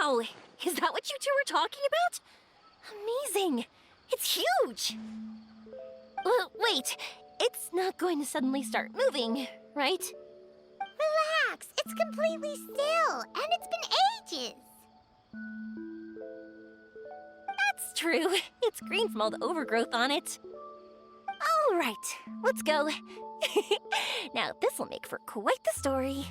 Wow! Is that what you two were talking about? Amazing! It's huge! Wait, it's not going to suddenly start moving, right? Relax, it's completely still, and it's been ages. That's true. It's green from all the overgrowth on it. All right, let's go. Now, this will make for quite the story.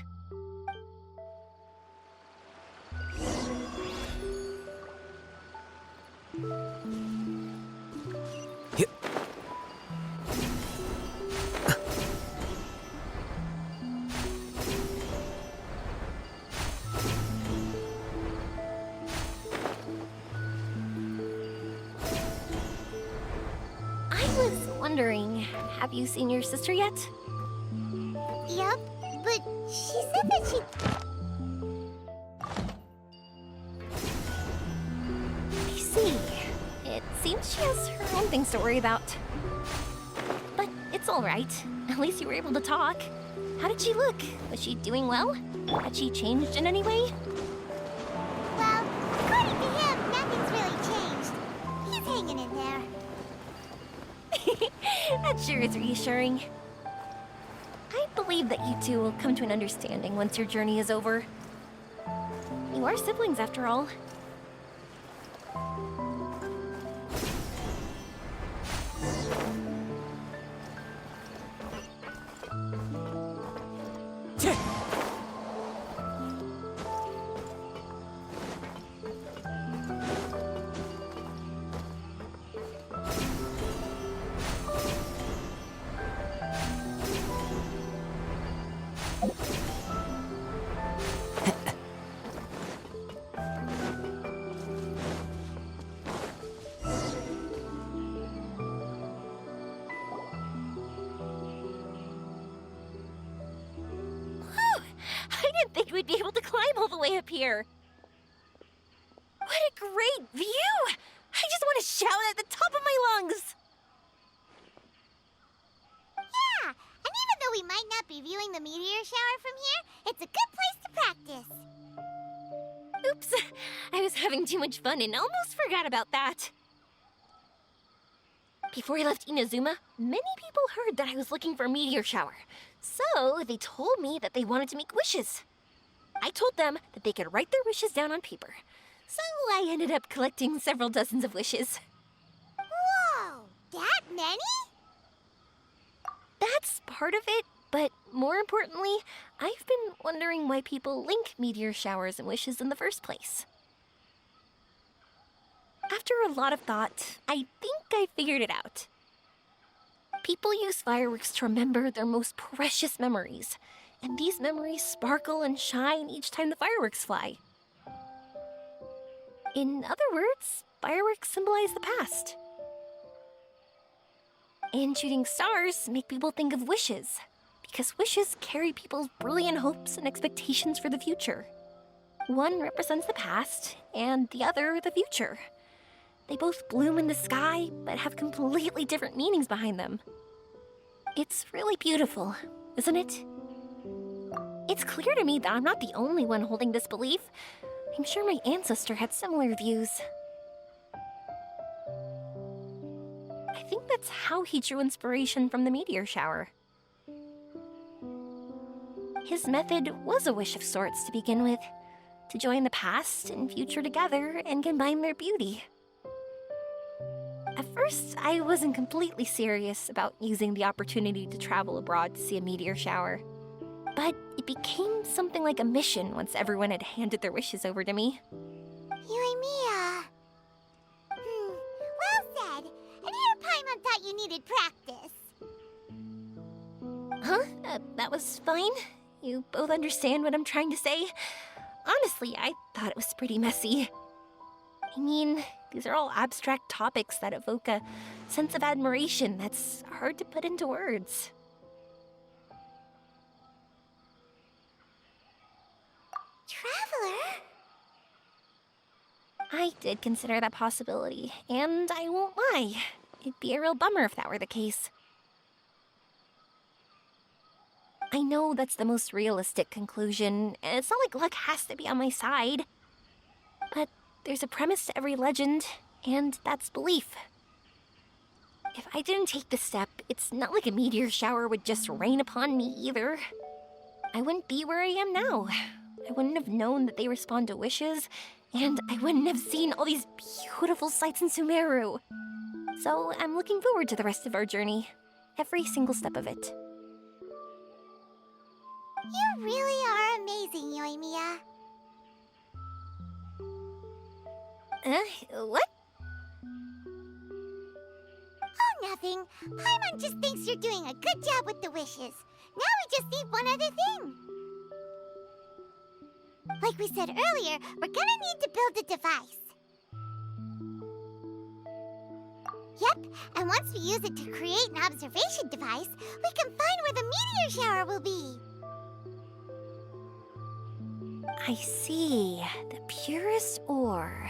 I was wondering, have you seen your sister yet? Yep, but she said that she... I see. It seems she has her own things to worry about. But it's all right. At least you were able to talk. How did she look? Was she doing well? Had she changed in any way? Well, according to him, nothing's really changed. He's hanging in there. That sure is reassuring. I believe that you two will come to an understanding once your journey is over. You are siblings, after all. I didn't think we'd be able to climb all the way up here. What a great view! I just want to shout at the top of my lungs! Yeah, and even though we might not be viewing the meteor shower from here, it's a good place to practice. Oops, I was having too much fun and almost forgot about that. Before I left Inazuma, many people heard that I was looking for a meteor shower. So they told me that they wanted to make wishes. I told them that they could write their wishes down on paper. So I ended up collecting several dozens of wishes. Whoa, that many? That's part of it, but more importantly, I've been wondering why people link meteor showers and wishes in the first place. After a lot of thought, I think I figured it out. People use fireworks to remember their most precious memories, and these memories sparkle and shine each time the fireworks fly. In other words, fireworks symbolize the past. And shooting stars make people think of wishes, because wishes carry people's brilliant hopes and expectations for the future. One represents the past, and the other the future. They both bloom in the sky, but have completely different meanings behind them. It's really beautiful, isn't it? It's clear to me that I'm not the only one holding this belief. I'm sure my ancestor had similar views. I think that's how he drew inspiration from the meteor shower. His method was a wish of sorts to begin with, to join the past and future together and combine their beauty. At first, I wasn't completely serious about using the opportunity to travel abroad to see a meteor shower. But it became something like a mission once everyone had handed their wishes over to me. Yoimiya. Well said. And here Paimon thought you needed practice. Huh? That was fine? You both understand what I'm trying to say? Honestly, I thought it was pretty messy. I mean, these are all abstract topics that evoke a sense of admiration that's hard to put into words. Traveler? I did consider that possibility, and I won't lie. It'd be a real bummer if that were the case. I know that's the most realistic conclusion, and it's not like luck has to be on my side. But there's a premise to every legend, and that's belief. If I didn't take this step, it's not like a meteor shower would just rain upon me either. I wouldn't be where I am now. I wouldn't have known that they respond to wishes, and I wouldn't have seen all these beautiful sights in Sumeru. So I'm looking forward to the rest of our journey. Every single step of it. You really are amazing, Yoimiya. What? Oh, nothing. Paimon just thinks you're doing a good job with the wishes. Now we just need one other thing. Like we said earlier, we're gonna need to build a device. Yep, and once we use it to create an observation device, we can find where the meteor shower will be. I see. The purest ore.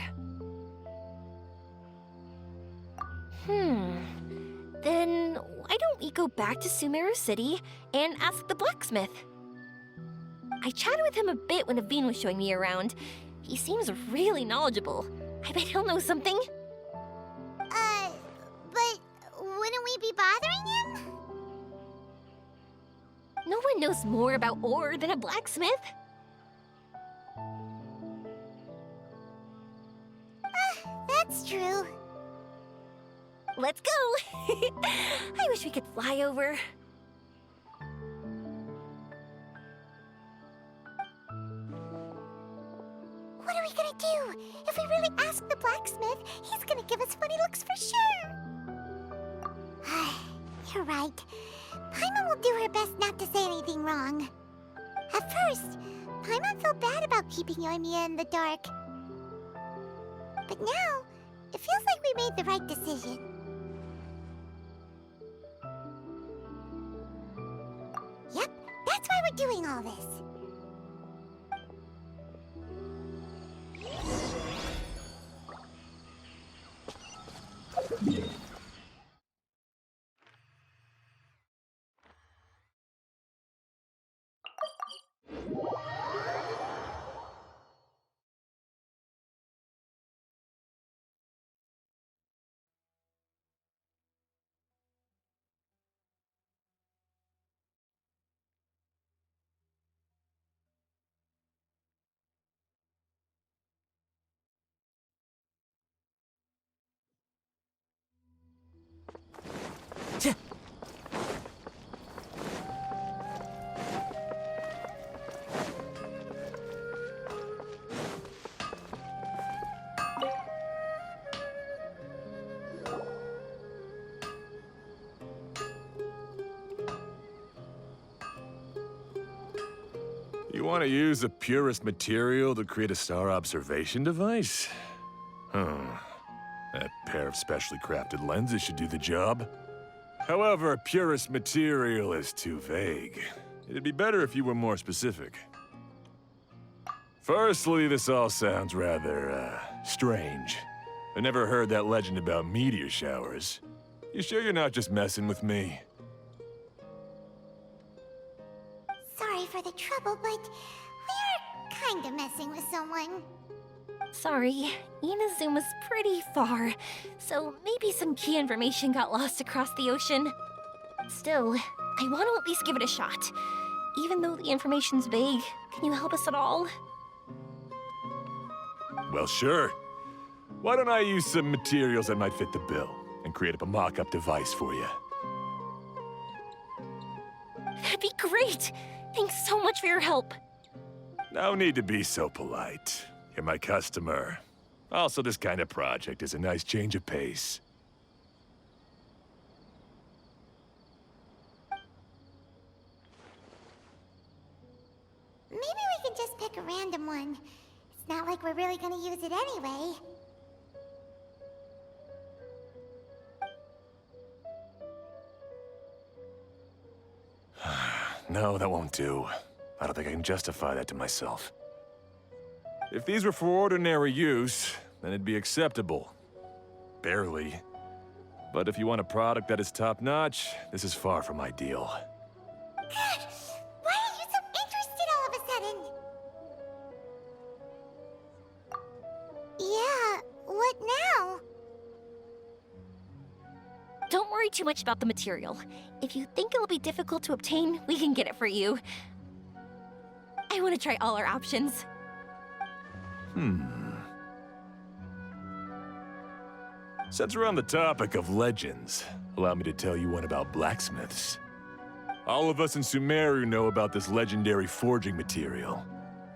Then why don't we go back to Sumeru City and ask the blacksmith? I chatted with him a bit when Aveen was showing me around. He seems really knowledgeable. I bet he'll know something. But wouldn't we be bothering him? No one knows more about ore than a blacksmith. That's true. Let's go! I wish we could fly over. What are we gonna do? If we really ask the blacksmith, he's gonna give us funny looks for sure. You're right. Paimon will do her best not to say anything wrong. At first, Paimon felt bad about keeping Yoimiya in the dark. But now, it feels like we made the right decision. Yep, that's why we're doing all this. You want to use the purest material to create a star observation device? That pair of specially crafted lenses should do the job. However, purest material is too vague. It'd be better if you were more specific. Firstly, this all sounds rather, strange. I never heard that legend about meteor showers. You sure you're not just messing with me? Sorry for the trouble, but we are kinda messing with someone. Sorry, Inazuma's pretty far, so maybe some key information got lost across the ocean. Still, I want to at least give it a shot. Even though the information's vague, can you help us at all? Well, sure. Why don't I use some materials that might fit the bill and create up a mock-up device for you? That'd be great! Thanks so much for your help. No need to be so polite. You're my customer. Also, this kind of project is a nice change of pace. Maybe we can just pick a random one. It's not like we're really gonna use it anyway. No, that won't do. I don't think I can justify that to myself. If these were for ordinary use, then it'd be acceptable. Barely. But if you want a product that is top-notch, this is far from ideal. God, why are you so interested all of a sudden? worry too much about the material. If you think it'll be difficult to obtain, we can get it for you. I want to try all our options. Since we're on the topic of legends, allow me to tell you one about blacksmiths. All of us in Sumeru know about this legendary forging material.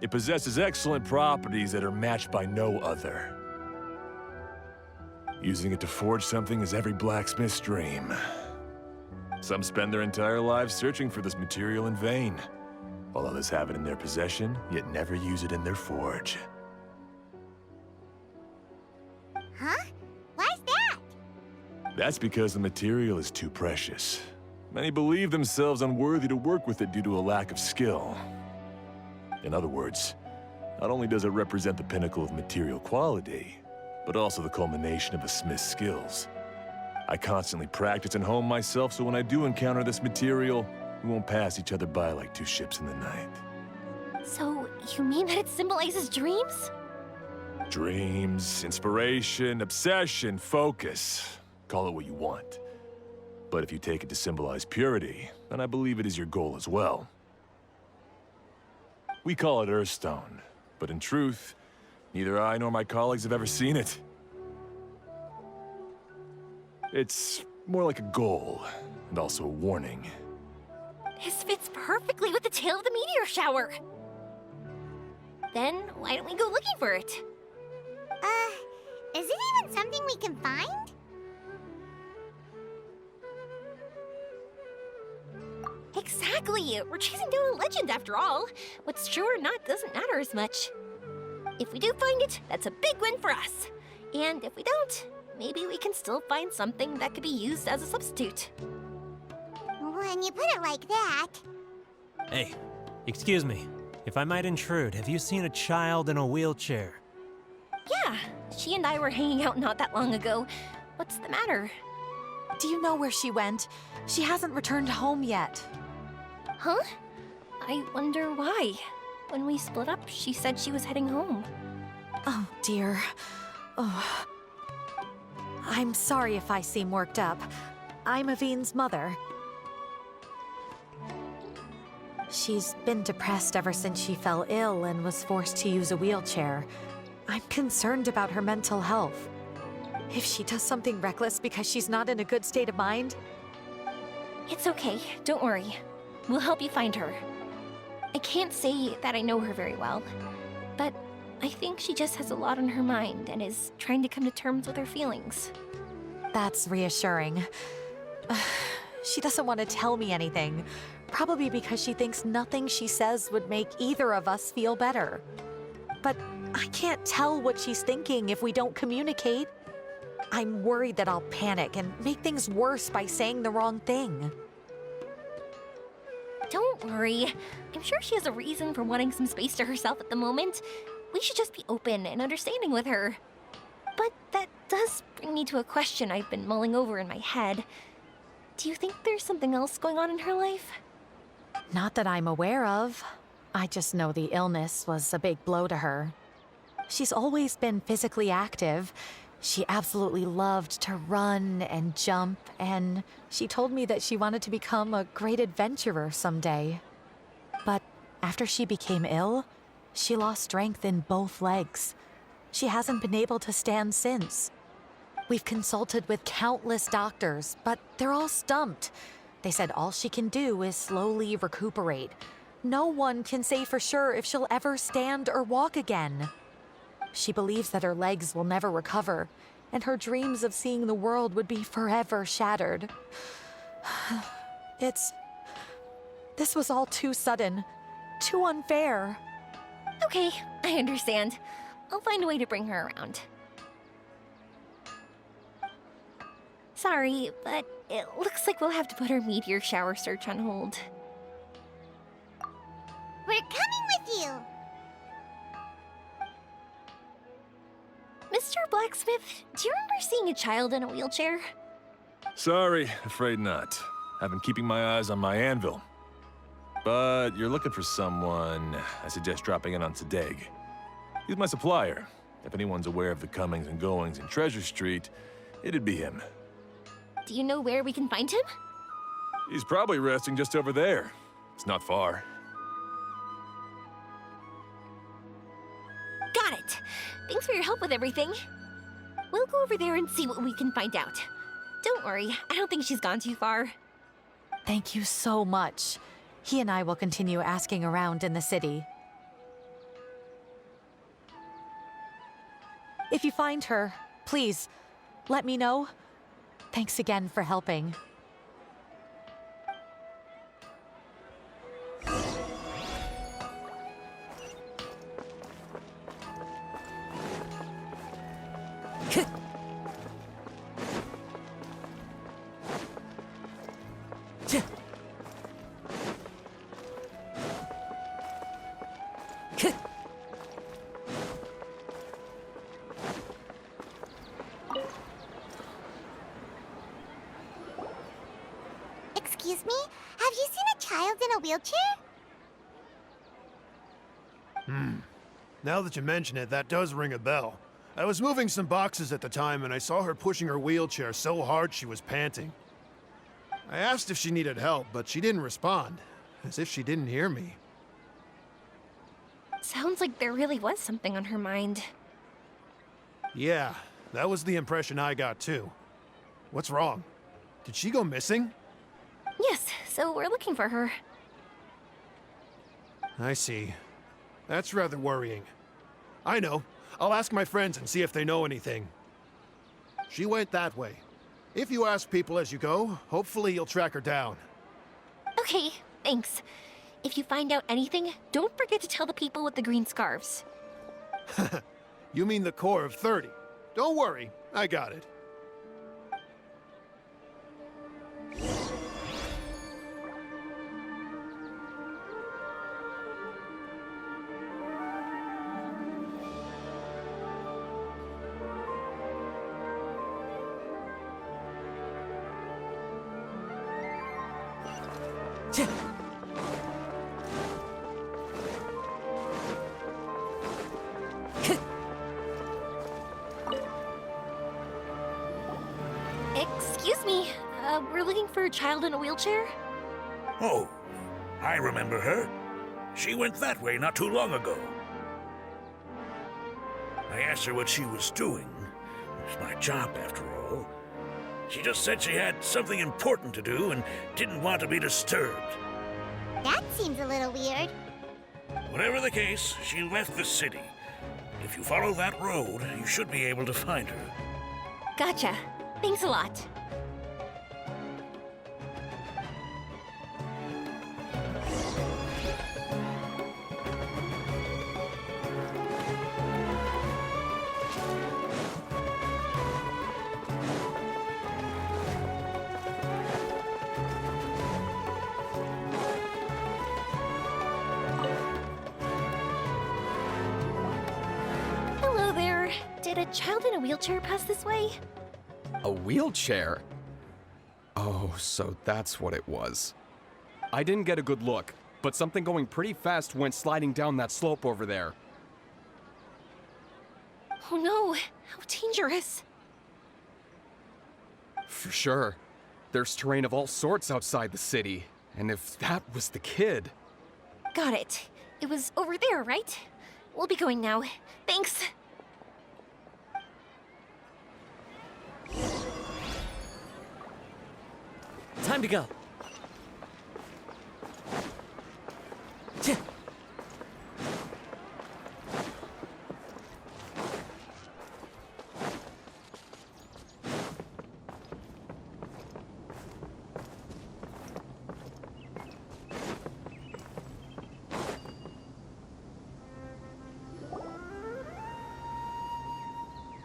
It possesses excellent properties that are matched by no other. Using it to forge something is every blacksmith's dream. Some spend their entire lives searching for this material in vain, while others have it in their possession, yet never use it in their forge. Huh? Why's that? That's because the material is too precious. Many believe themselves unworthy to work with it due to a lack of skill. In other words, not only does it represent the pinnacle of material quality, but also the culmination of a smith's skills. I constantly practice and hone myself, so when I do encounter this material, we won't pass each other by like two ships in the night. So, you mean that it symbolizes dreams? Dreams, inspiration, obsession, focus. Call it what you want. But if you take it to symbolize purity, then I believe it is your goal as well. We call it Earthstone, but in truth, neither I nor my colleagues have ever seen it. It's more like a goal, and also a warning. This fits perfectly with the tale of the meteor shower. Then, why don't we go looking for it? Is it even something we can find? Exactly! We're chasing down a legend after all. What's true or not doesn't matter as much. If we do find it, that's a big win for us. And if we don't, maybe we can still find something that could be used as a substitute. When you put it like that... Hey, excuse me. If I might intrude, have you seen a child in a wheelchair? Yeah, she and I were hanging out not that long ago. What's the matter? Do you know where she went? She hasn't returned home yet. Huh? I wonder why. When we split up, she said she was heading home. Oh, dear. Oh. I'm sorry if I seem worked up. I'm Avine's mother. She's been depressed ever since she fell ill and was forced to use a wheelchair. I'm concerned about her mental health. If she does something reckless because she's not in a good state of mind... It's okay, don't worry. We'll help you find her. I can't say that I know her very well, but I think she just has a lot on her mind and is trying to come to terms with her feelings. That's reassuring. She doesn't want to tell me anything, probably because she thinks nothing she says would make either of us feel better. But I can't tell what she's thinking if we don't communicate. I'm worried that I'll panic and make things worse by saying the wrong thing. Don't worry. I'm sure she has a reason for wanting some space to herself at the moment. We should just be open and understanding with her. But that does bring me to a question I've been mulling over in my head. Do you think there's something else going on in her life? Not that I'm aware of. I just know the illness was a big blow to her. She's always been physically active. She absolutely loved to run and jump, and she told me that she wanted to become a great adventurer someday. But after she became ill, she lost strength in both legs. She hasn't been able to stand since. We've consulted with countless doctors, but they're all stumped. They said all she can do is slowly recuperate. No one can say for sure if she'll ever stand or walk again. She believes that her legs will never recover, and her dreams of seeing the world would be forever shattered. This was all too sudden, too unfair. Okay, I understand. I'll find a way to bring her around. Sorry, but it looks like we'll have to put our meteor shower search on hold. We're coming with you! Mr. Blacksmith, do you remember seeing a child in a wheelchair? Sorry, afraid not. I've been keeping my eyes on my anvil. But you're looking for someone, I suggest dropping in on Sadeg. He's my supplier. If anyone's aware of the comings and goings in Treasure Street, it'd be him. Do you know where we can find him? He's probably resting just over there. It's not far. Got it. Thanks for your help with everything. We'll go over there and see what we can find out. Don't worry, I don't think she's gone too far. Thank you so much. He and I will continue asking around in the city. If you find her, please, let me know. Thanks again for helping. Excuse me? Have you seen a child in a wheelchair? Now that you mention it, that does ring a bell. I was moving some boxes at the time and I saw her pushing her wheelchair so hard she was panting. I asked if she needed help, but she didn't respond, as if she didn't hear me. Sounds like there really was something on her mind. Yeah, that was the impression I got too. What's wrong? Did she go missing? Yes, so we're looking for her. I see. That's rather worrying. I know. I'll ask my friends and see if they know anything. She went that way. If you ask people as you go, hopefully you'll track her down. Okay, thanks. If you find out anything, don't forget to tell the people with the green scarves. You mean the core of 30. Don't worry, I got it. Excuse me, we're looking for a child in a wheelchair? Oh, I remember her. She went that way not too long ago. I asked her what she was doing. It's my job, after all. She just said she had something important to do and didn't want to be disturbed. That seems a little weird. Whatever the case, she left the city. If you follow that road, you should be able to find her. Gotcha. Thanks a lot. Hello there. Did a child in a wheelchair pass this way? A wheelchair? Oh, so that's what it was. I didn't get a good look, but something going pretty fast went sliding down that slope over there. Oh no, how dangerous. For sure. There's terrain of all sorts outside the city, and if that was the kid... Got it. It was over there, right? We'll be going now. Thanks. Time to go.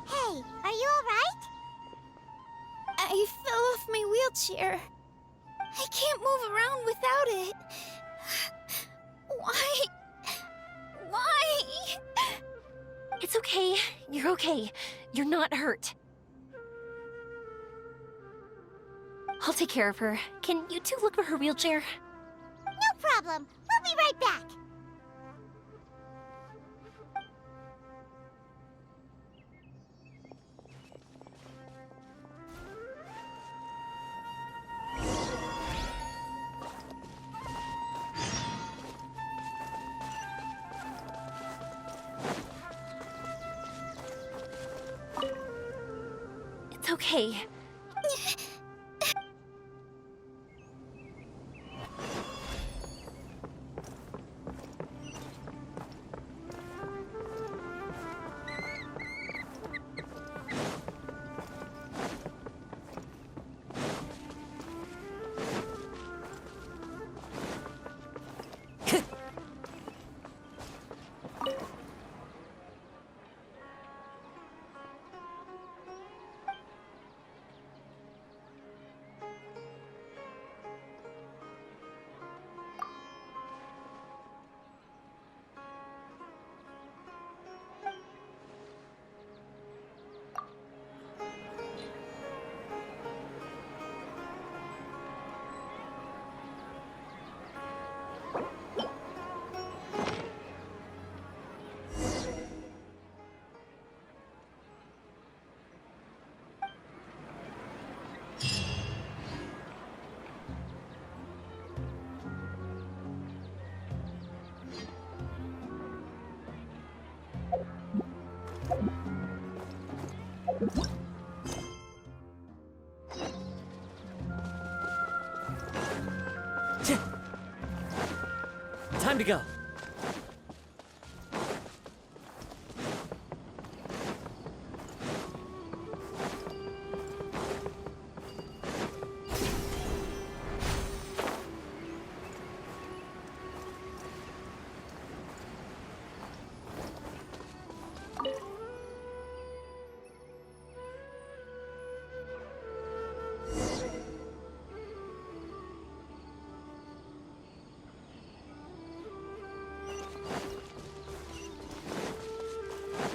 Hey, are you alright? I fell off my wheelchair. I can't move around without it. Why? Why? It's okay. You're okay. You're not hurt. I'll take care of her. Can you two look for her wheelchair? No problem. We'll be right back. okay. Time to go.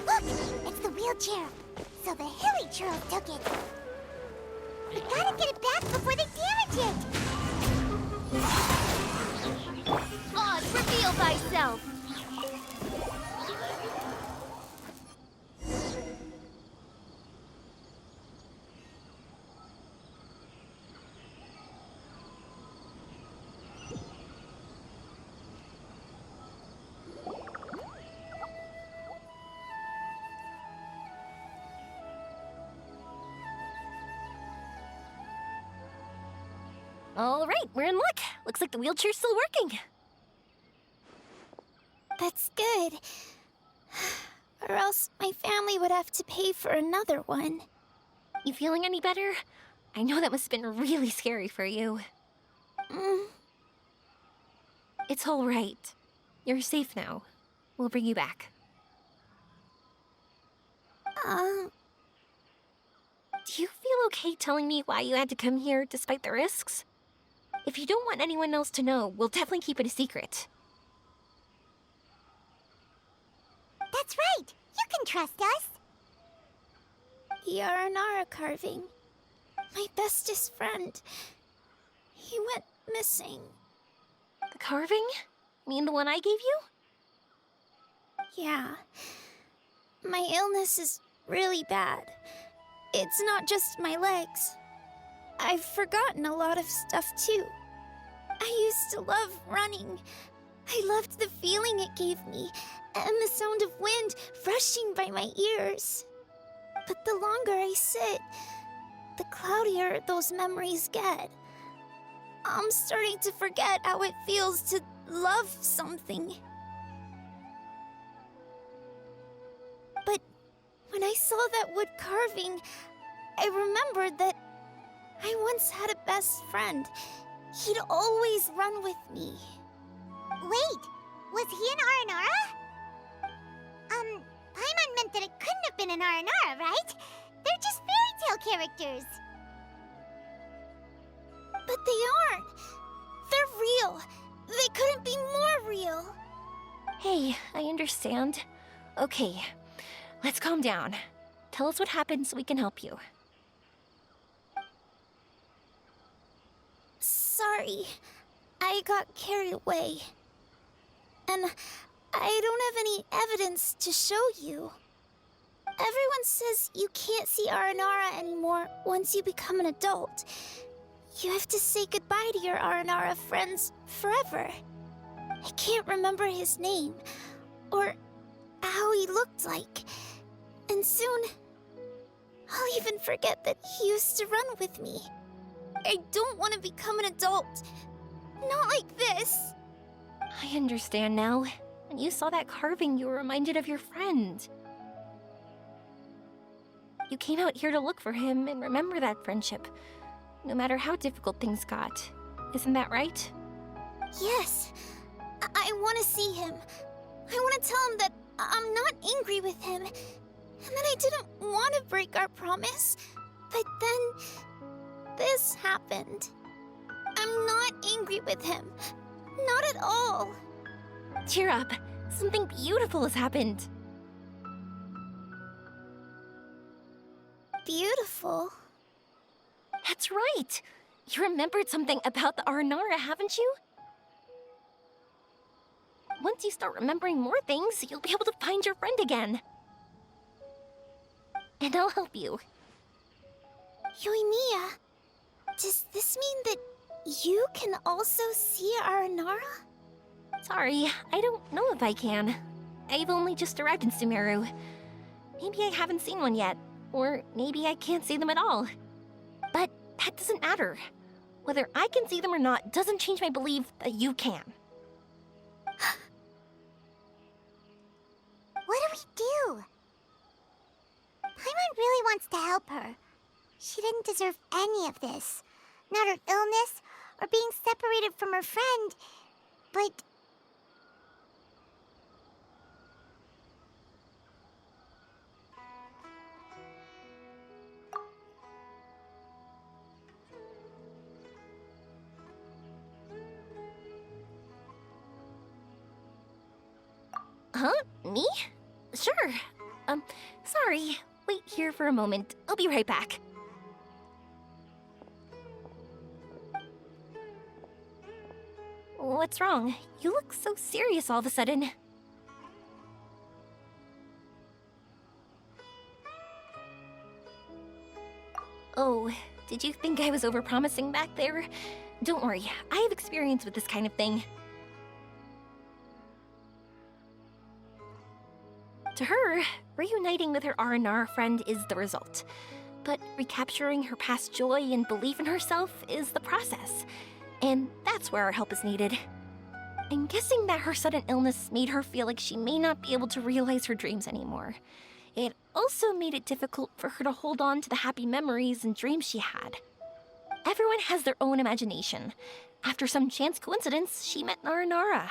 Look! It's the wheelchair. So the hilly churros took it. We gotta get it back before they damage it. Oz, reveal thyself! All right, we're in luck. Looks like the wheelchair's still working. That's good. Or else my family would have to pay for another one. You feeling any better? I know that must have been really scary for you. It's all right. You're safe now. We'll bring you back. Do you feel okay telling me why you had to come here despite the risks? If you don't want anyone else to know, we'll definitely keep it a secret. That's right. You can trust us. The Aranara carving. My bestest friend. He went missing. The carving? Mean the one I gave you? Yeah. My illness is really bad. It's not just my legs. I've forgotten a lot of stuff too. I used to love running. I loved the feeling it gave me, and the sound of wind rushing by my ears. But the longer I sit, the cloudier those memories get. I'm starting to forget how it feels to love something. But when I saw that wood carving, I remembered that I once had a best friend. He'd always run with me. Wait, was he an Aranara? Paimon meant that it couldn't have been an Aranara, right? They're just fairy tale characters. But they aren't. They're real. They couldn't be more real. Hey, I understand. Okay, let's calm down. Tell us what happened so we can help you. Sorry, I got carried away. And I don't have any evidence to show you. Everyone says you can't see Aranara anymore once you become an adult. You have to say goodbye to your Aranara friends forever. I can't remember his name, or how he looked like. And soon, I'll even forget that he used to run with me. I don't want to become an adult. Not like this. I understand now. When you saw that carving, you were reminded of your friend. You came out here to look for him and remember that friendship, no matter how difficult things got. Isn't that right? Yes. I want to see him. I want to tell him that I'm not angry with him, and that I didn't want to break our promise. But then this happened. I'm not angry with him. Not at all. Cheer up. Something beautiful has happened. Beautiful. That's right. You remembered something about the Aranara, haven't you? Once you start remembering more things, you'll be able to find your friend again. And I'll help you. Yoimiya, does this mean that you can also see Aranara? Sorry, I don't know if I can. I've only just arrived in Sumeru. Maybe I haven't seen one yet, or maybe I can't see them at all. But that doesn't matter. Whether I can see them or not doesn't change my belief that you can. What do we do? Paimon really wants to help her. She didn't deserve any of this. Not her illness, or being separated from her friend, but... Huh? Me? Sure. Sorry. Wait here for a moment. I'll be right back. What's wrong? You look so serious all of a sudden. Oh, did you think I was overpromising back there? Don't worry, I have experience with this kind of thing. To her, reuniting with her Aranara friend is the result. But recapturing her past joy and belief in herself is the process. And that's where our help is needed. I'm guessing that her sudden illness made her feel like she may not be able to realize her dreams anymore. It also made it difficult for her to hold on to the happy memories and dreams she had. Everyone has their own imagination. After some chance coincidence, she met Aranara.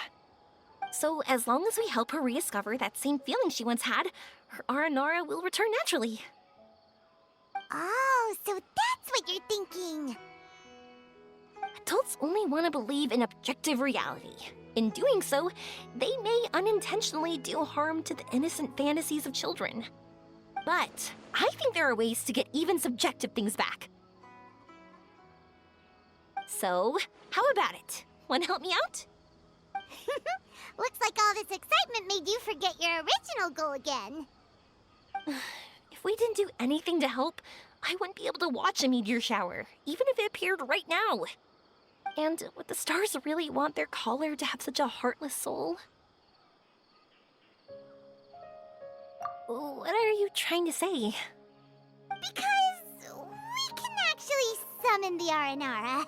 So as long as we help her rediscover that same feeling she once had, her Aranara will return naturally. Oh, so that's what you're thinking. Adults only want to believe in objective reality. In doing so, they may unintentionally do harm to the innocent fantasies of children. But I think there are ways to get even subjective things back. So, how about it? Want to help me out? Looks like all this excitement made you forget your original goal again. If we didn't do anything to help, I wouldn't be able to watch a meteor shower, even if it appeared right now. And would the stars really want their caller to have such a heartless soul? What are you trying to say? Because we can actually summon the Aranara.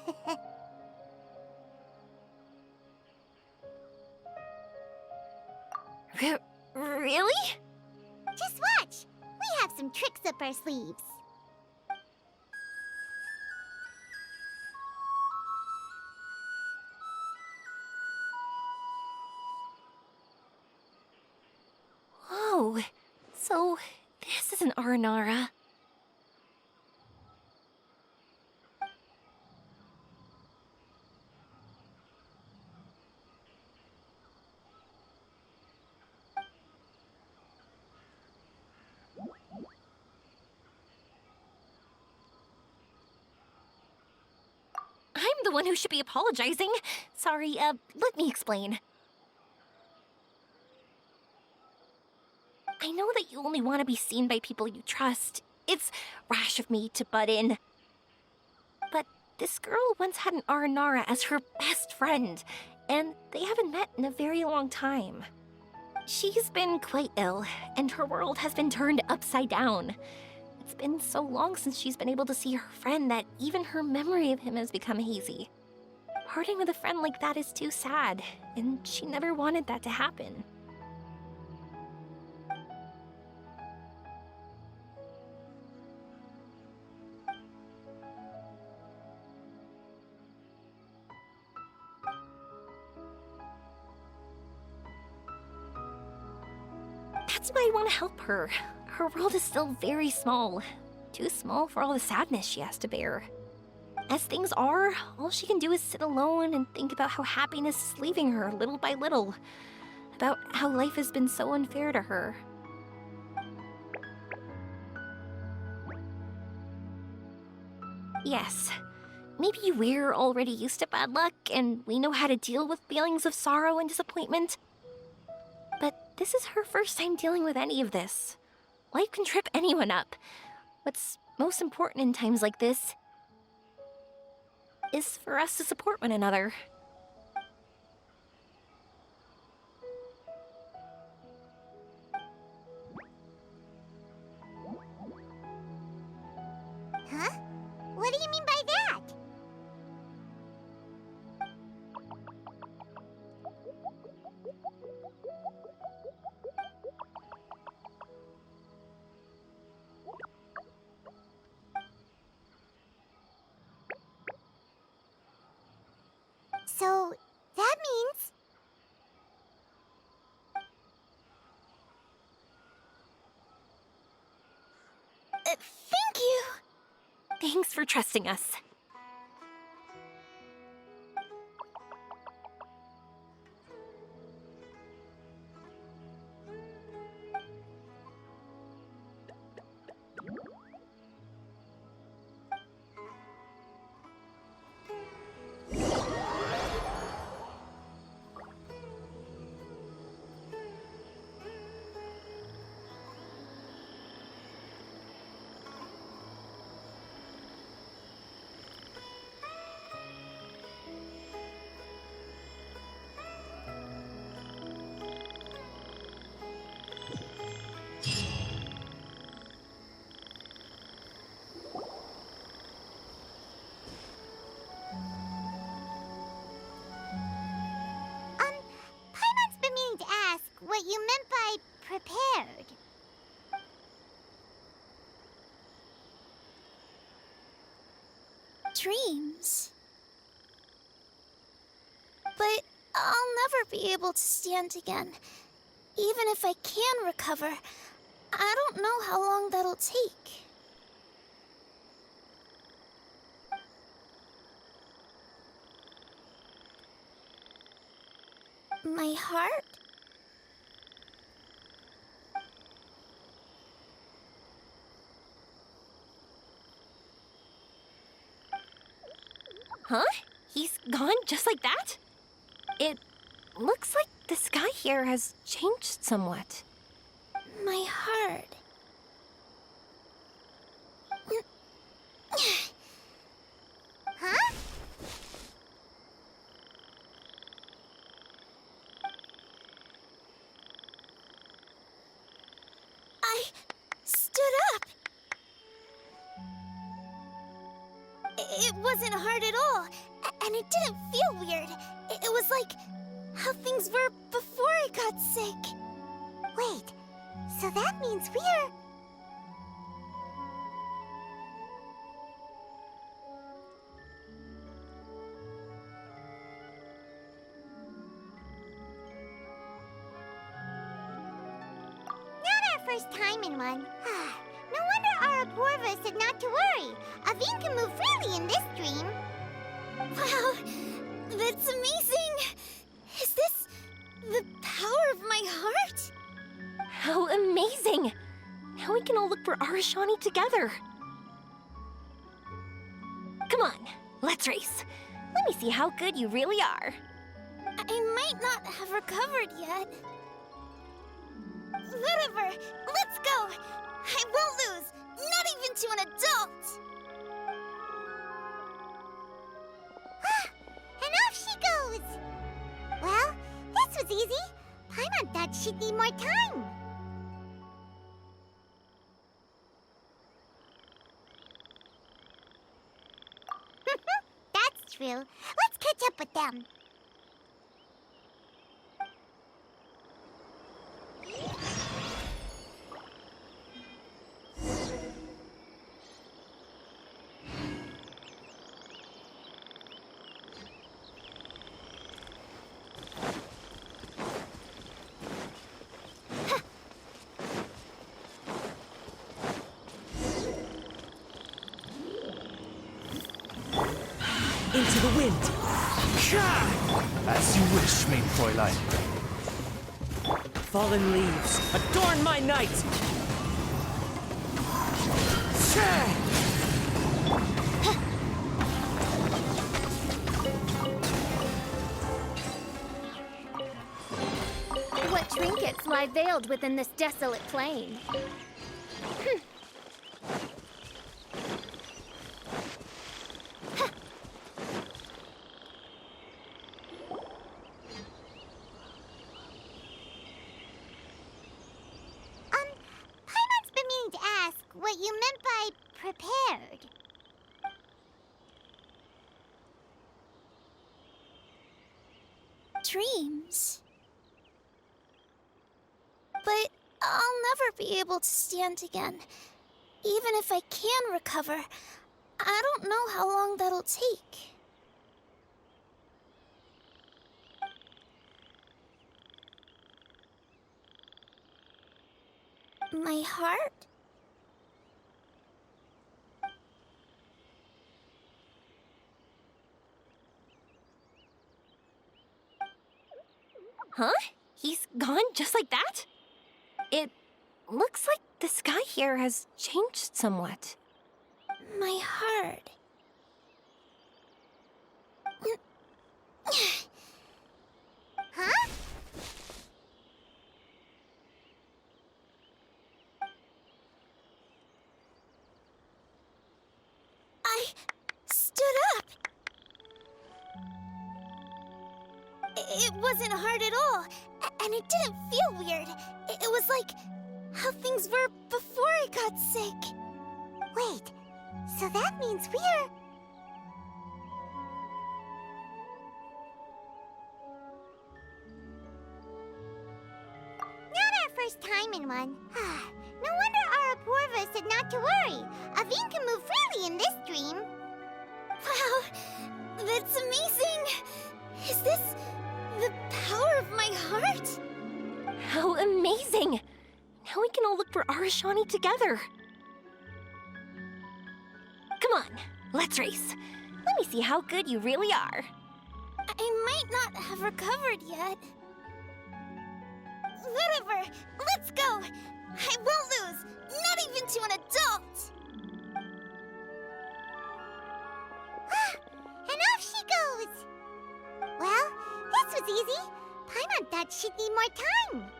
Really? Just watch. We have some tricks up our sleeves. Whoa, so this is an Aranara. I'm the one who should be apologizing. Sorry, let me explain. I know that you only want to be seen by people you trust. It's rash of me to butt in. But this girl once had an Aranara as her best friend, and they haven't met in a very long time. She's been quite ill, and her world has been turned upside down. It's been so long since she's been able to see her friend that even her memory of him has become hazy. Parting with a friend like that is too sad, and she never wanted that to happen. That's why I want to help her. Her world is still very small. Too small for all the sadness she has to bear. As things are, all she can do is sit alone and think about how happiness is leaving her little by little. About how life has been so unfair to her. Yes, maybe we're already used to bad luck and we know how to deal with feelings of sorrow and disappointment. But this is her first time dealing with any of this. Life can trip anyone up. What's most important in times like this is for us to support one another. Huh? What do you mean by that? So, that means... Thank you! Thanks for trusting us. Paimon's been meaning to ask what you meant by prepared. Dreams. But I'll never be able to stand again. Even if I can recover, I don't know how long that'll take. My heart? Huh? He's gone just like that? It looks like the sky here has changed somewhat. My heart. Huh? I stood up. It wasn't hard at all, and it didn't feel weird. It was like how things were before I got sick. Wait, so that means we're... Not our first time in one. No wonder our Aporva said not to worry. Aveen can move freely in this dream. Wow, that's amazing! Is this the power of my heart? How amazing! Now we can all look for Arashani together. Come on, let's race. Let me see how good you really are. I might not have recovered yet. Whatever, let's go! I won't lose, not even to an adult! And off she goes! Well, this was easy. Paimon thought she'd need more time. true. Let's catch up with them. Into the wind. As you wish, main Fräulein. Fallen leaves, adorn my night! What trinkets lie veiled within this desolate plain? Paimon's been meaning to ask what you meant by prepared. Dreams. But I'll never be able to stand again. Even if I can recover, I don't know how long that'll take. My heart? Huh? He's gone just like that? It looks like the sky here has changed somewhat. My heart. Huh? I stood up. It wasn't hard at all, and it didn't feel weird. It was like how things were before I got sick. Wait, so that means we're... Not our first time in one. No wonder Arapurva said not to worry. Aveen can move freely in this dream. Wow, that's amazing! Is this the power of my heart? How amazing! Now we can all look for Arashani together. Come on, let's race. Let me see how good you really are. I might not have recovered yet. Whatever, let's go! I won't lose, not even to an adult! And off she goes! Well, this was easy. Paimon thought she'd need more time.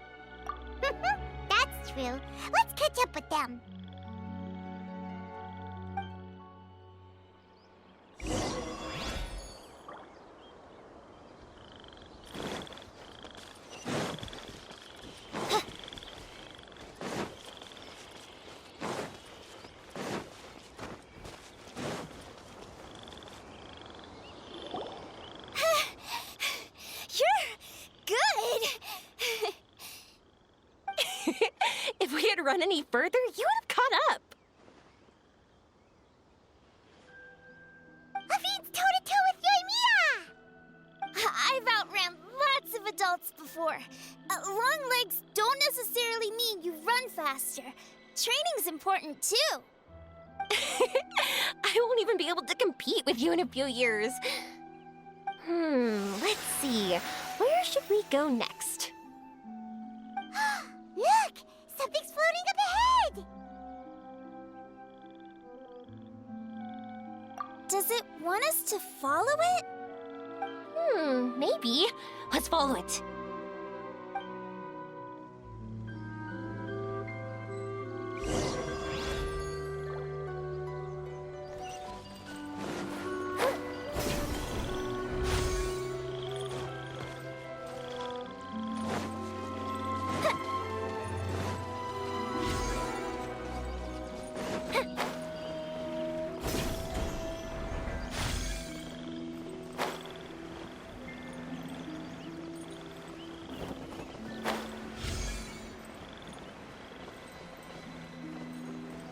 That's true. Let's catch up with them. If we had run any further, you would have caught up. Aveen's toe-to-toe with Yoimiya! I've outran lots of adults before. Long legs don't necessarily mean you run faster. Training's important too. I won't even be able to compete with you in a few years. Let's see. Where should we go next? Look! Something's floating up ahead! Does it want us to follow it? Maybe. Let's follow it.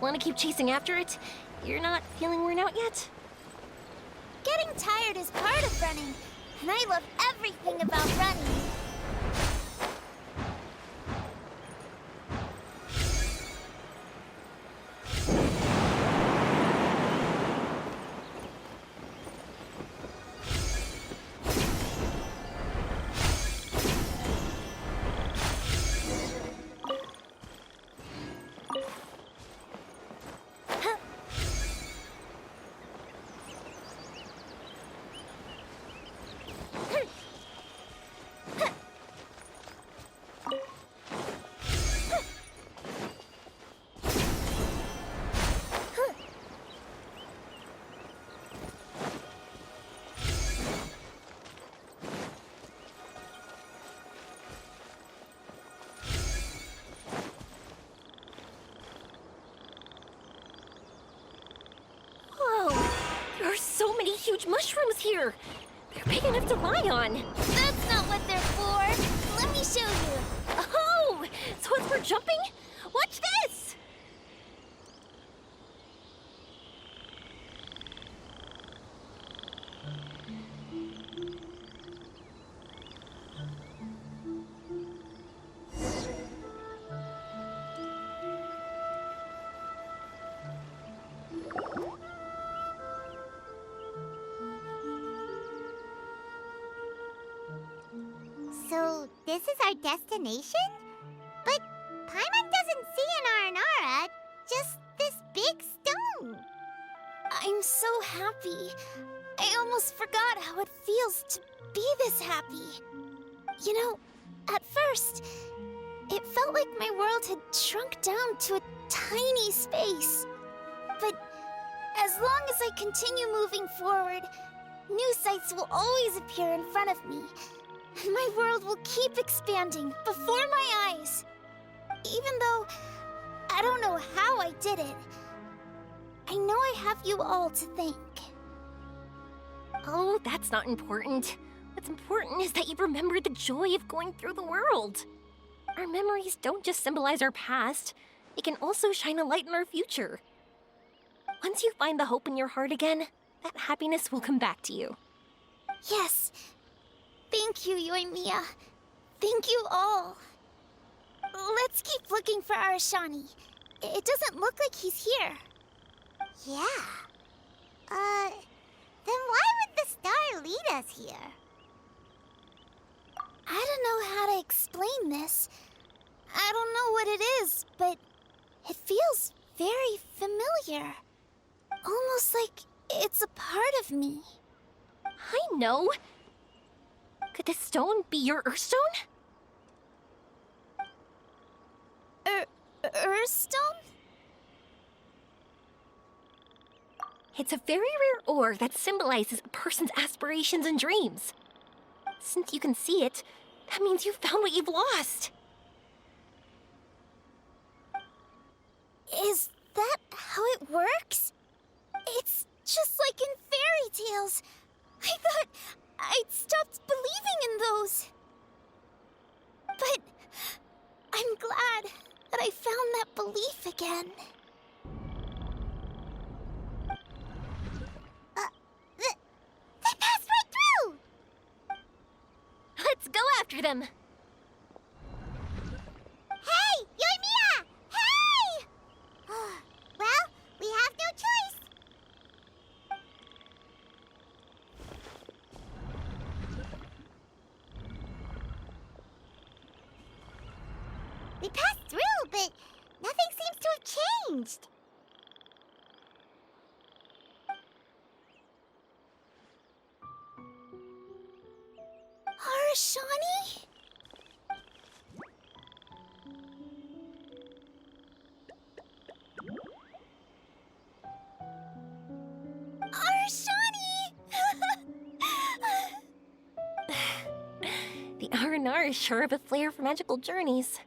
Want to keep chasing after it? You're not feeling worn out yet? Getting tired is part of running, and I love everything about running. There are so many huge mushrooms here. They're big enough to lie on. That's not what they're for. Let me show you. Oh, so as we're jumping, watch this. So, this is our destination? But Paimon doesn't see an Aranara, just this big stone. I'm so happy. I almost forgot how it feels to be this happy. You know, at first, it felt like my world had shrunk down to a tiny space. But as long as I continue moving forward, new sights will always appear in front of me. And my world will keep expanding before my eyes. Even though I don't know how I did it, I know I have you all to thank. Oh, that's not important. What's important is that you remember the joy of going through the world. Our memories don't just symbolize our past, they can also shine a light in our future. Once you find the hope in your heart again, that happiness will come back to you. Yes. Thank you, Yoimiya. Thank you all. Let's keep looking for Arashani. It doesn't look like he's here. Yeah. Then why would the star lead us here? I don't know how to explain this. I don't know what it is, but it feels very familiar. Almost like it's a part of me. I know. Could this stone be your Earthstone? Earthstone? It's a very rare ore that symbolizes a person's aspirations and dreams. Since you can see it, that means you've found what you've lost. Is that how it works? It's just like in fairy tales. I thought I'd stopped believing in those. But I'm glad that I found that belief again. They passed right through! Let's go after them. Hey, Yoimiya! Hey! Well, we have no choice. We passed through, but nothing seems to have changed. Arashani? Arashani! The R&R is sure of a flair for magical journeys.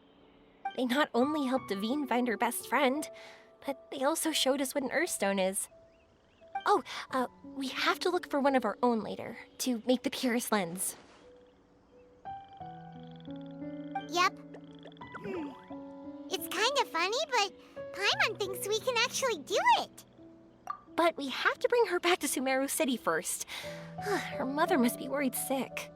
They not only helped Devine find her best friend, but they also showed us what an Earthstone is. Oh, we have to look for one of our own later, to make the purest lens. Yep. It's kind of funny, but Paimon thinks we can actually actually do it. But we have to bring her back to Sumeru City first. Her mother must be worried sick.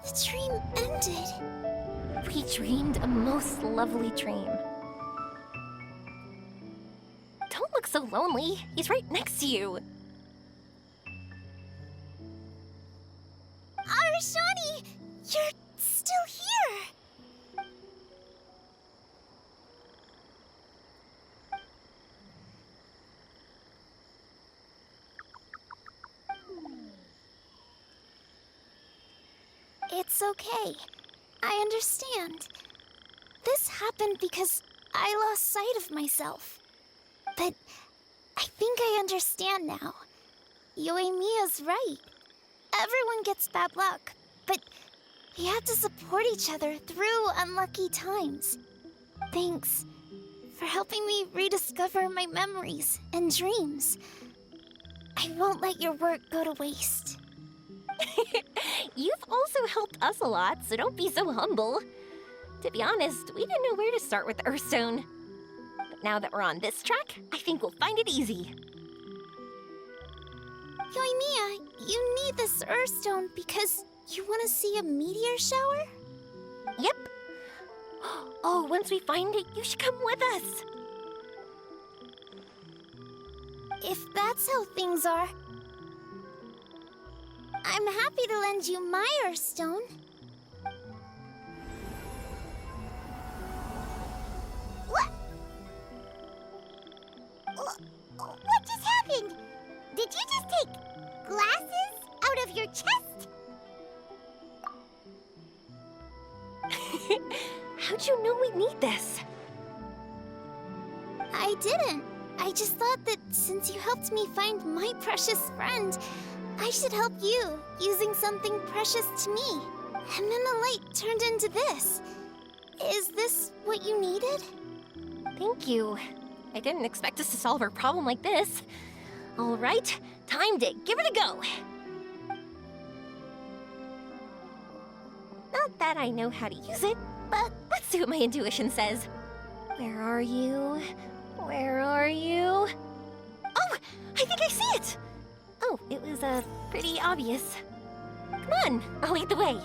The dream ended. We dreamed a most lovely dream. Don't look so lonely. He's right next to you. Arashani, you're still here. It's okay. I understand. This happened because I lost sight of myself. But I think I understand now. Yoimiya's right. Everyone gets bad luck, but we have to support each other through unlucky times. Thanks for helping me rediscover my memories and dreams. I won't let your work go to waste. You've also helped us a lot, so don't be so humble. To be honest, we didn't know where to start with the Earthstone. But now that we're on this track, I think we'll find it easy. Yoimiya, you need this Earthstone because you want to see a meteor shower? Yep. Oh, once we find it, you should come with us. If that's how things are, I'm happy to lend you my Earthstone. What? What just happened? Did you just take glasses out of your chest? How'd you know we'd need this? I didn't. I just thought that since you helped me find my precious friend, I should help you using something precious to me. And then the light turned into this. Is this what you needed? Thank you. I didn't expect us to solve our problem like this. All right, time to give it a go. Not that I know how to use it, but let's see what my intuition says. Where are you? Where are you? Oh, I think I see it! Oh, it was, pretty obvious. Come on, I'll lead the way.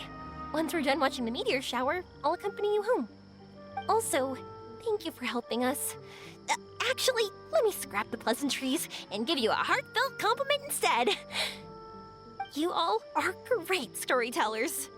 Once we're done watching the meteor shower, I'll accompany you home. Also, thank you for helping us. Actually, let me scrap the pleasantries and give you a heartfelt compliment instead. You all are great storytellers.